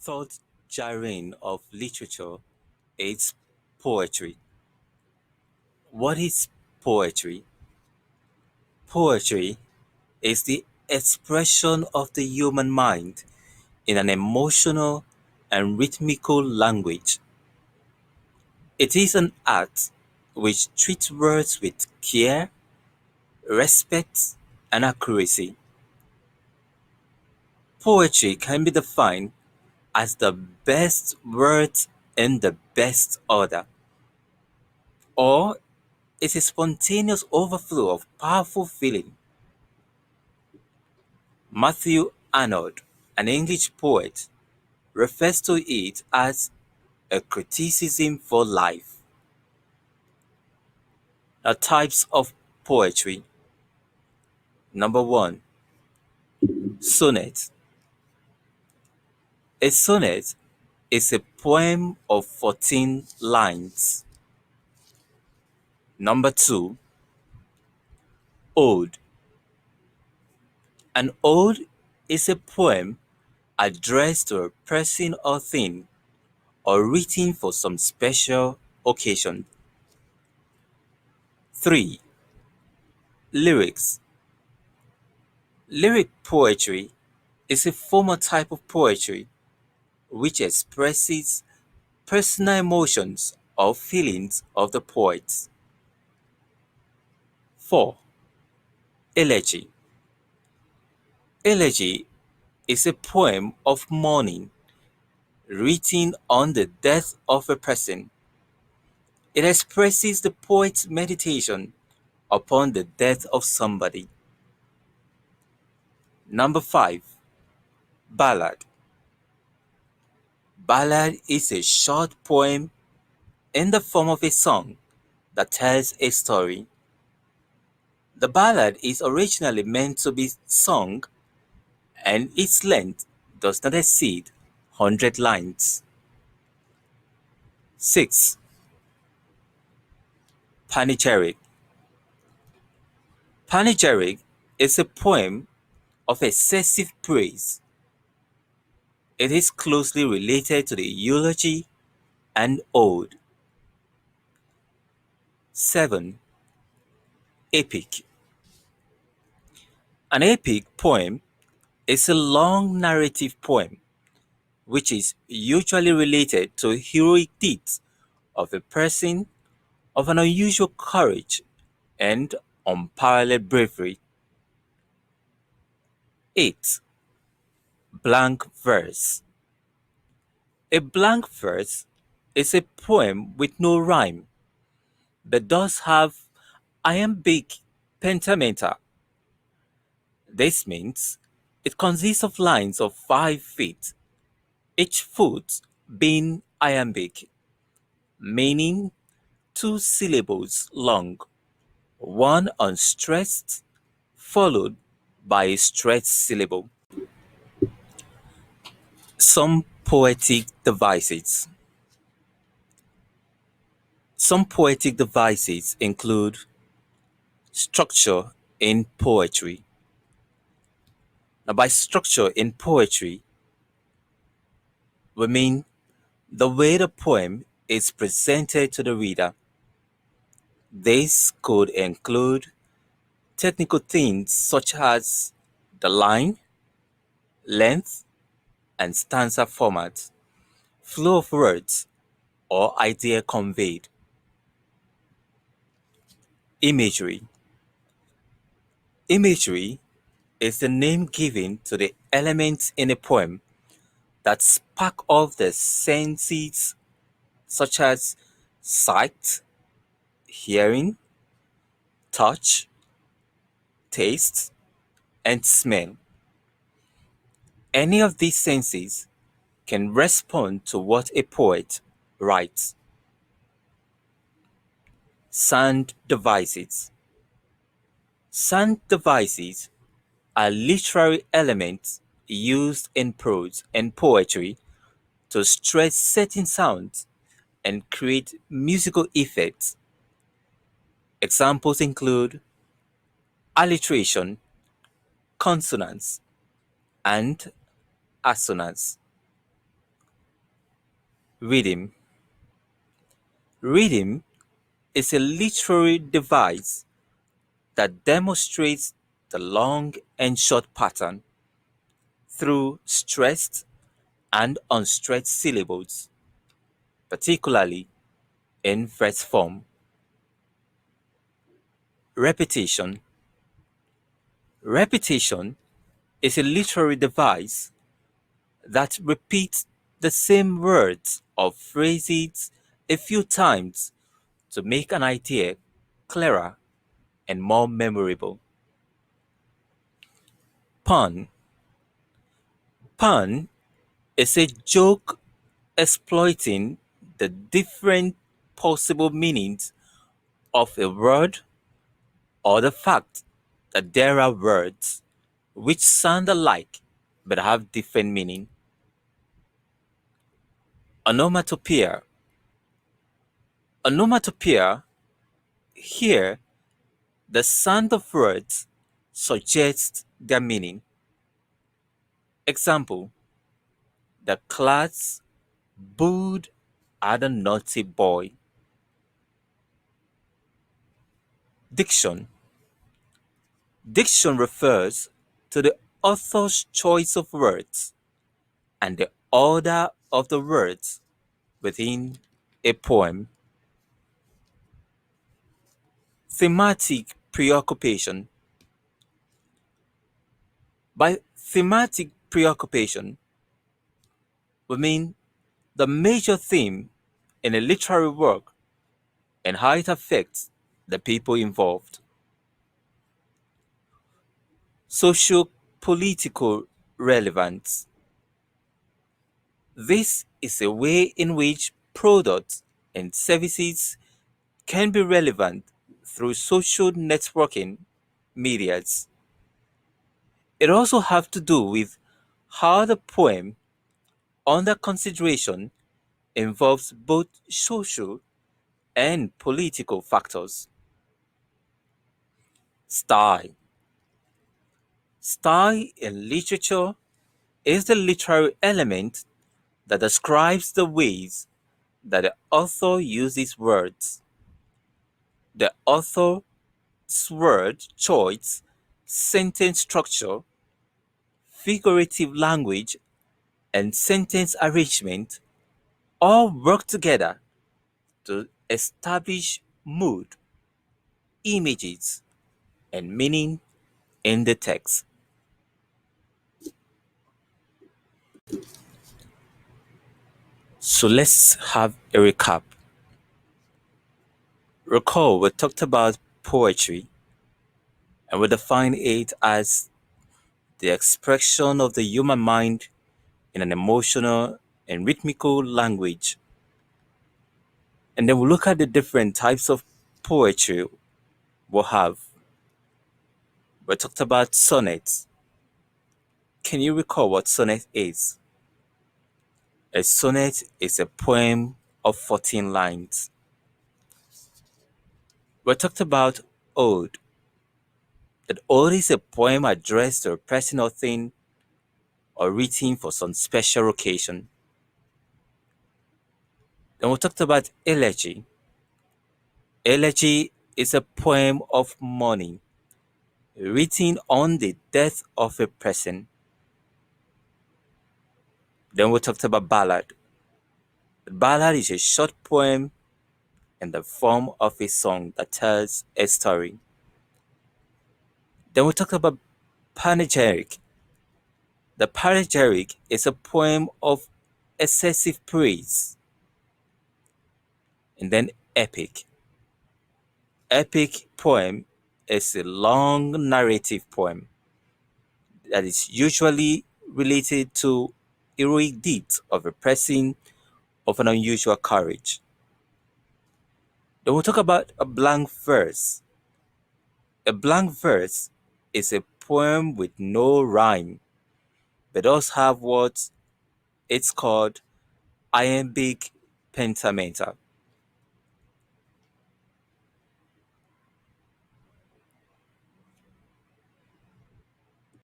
third genre of literature is poetry. What is poetry? Poetry is the expression of the human mind in an emotional and rhythmical language. It is an art which treats words with care, respect, and accuracy. Poetry can be defined as the best words in the best order, or it's a spontaneous overflow of powerful feeling. Matthew Arnold, an English poet, refers to it as a criticism for life. Now, types of poetry. Number one, sonnet. A sonnet is a poem of 14 lines. Number two, ode. An ode is a poem addressed to a person or thing or written for some special occasion. 3. Lyrics. Lyric poetry is a formal type of poetry which expresses personal emotions or feelings of the poet. 4. Elegy. Elegy is a poem of mourning written on the death of a person. It expresses the poet's meditation upon the death of somebody. Number 5. Ballad. Ballad is a short poem in the form of a song that tells a story. The ballad is originally meant to be sung and its length does not exceed 100 lines. 6. Panegyric. Panegyric is a poem of excessive praise. It is closely related to the eulogy and ode. 7. Epic. An epic poem is a long narrative poem which is usually related to heroic deeds of a person of an unusual courage and unparalleled bravery. 8. Blank verse. A blank verse is a poem with no rhyme but does have iambic pentameter. This means it consists of lines of 5 feet, each foot being iambic, meaning 2 syllables long, one unstressed, followed by a stressed syllable. Some poetic devices. Some poetic devices include structure in poetry. Now, by structure in poetry, we mean the way the poem is presented to the reader. This could include technical things such as the line, length, and stanza format, flow of words, or idea conveyed. Imagery. Imagery is the name given to the elements in a poem that spark off the senses such as sight, hearing, touch, taste, and smell. Any of these senses can respond to what a poet writes. Sound devices. Sound devices are literary elements used in prose and poetry to stress certain sounds and create musical effects. Examples include alliteration, consonance, and assonance. Rhythm. Rhythm is a literary device that demonstrates the long and short pattern through stressed and unstressed syllables, particularly in verse form. Repetition. Repetition is a literary device that repeats the same words or phrases a few times to make an idea clearer and more memorable. Pun. Pun is a joke exploiting the different possible meanings of a word or the fact that there are words which sound alike but have different meaning. Onomatopoeia. Onomatopoeia, here the sound of words suggests their meaning. Example: the class booed at a naughty boy. Diction. Diction refers to the author's choice of words and the order of the words within a poem. Thematic preoccupation. By thematic preoccupation, we mean the major theme in a literary work and how it affects the people involved. Socio-political relevance. This is a way in which products and services can be relevant through social networking medias. It also has to do with how the poem under consideration involves both social and political factors. Style. Style in literature is the literary element that describes the ways that the author uses words. The author's word choice, sentence structure, figurative language, and sentence arrangement all work together to establish mood, images, and meaning in the text. So let's have a recap. Recall we talked about poetry and we defined it as the expression of the human mind in an emotional and rhythmical language. And then we look at the different types of poetry we have. We talked about sonnets. Can you recall what sonnet is? A sonnet is a poem of 14 lines. We talked about ode. That ode is a poem addressed to a person or thing or written for some special occasion. Then we talked about elegy. Elegy is a poem of mourning written on the death of a person. Then we talked about ballad. The ballad is a short poem in the form of a song that tells a story. Then we talked about panegyric. The panegyric is a poem of excessive praise. And then epic. Epic poem is a long narrative poem that is usually related to heroic deeds of a person of an unusual courage. Then we'll talk about a blank verse. A blank verse is a poem with no rhyme, but does have what it's called iambic pentameter.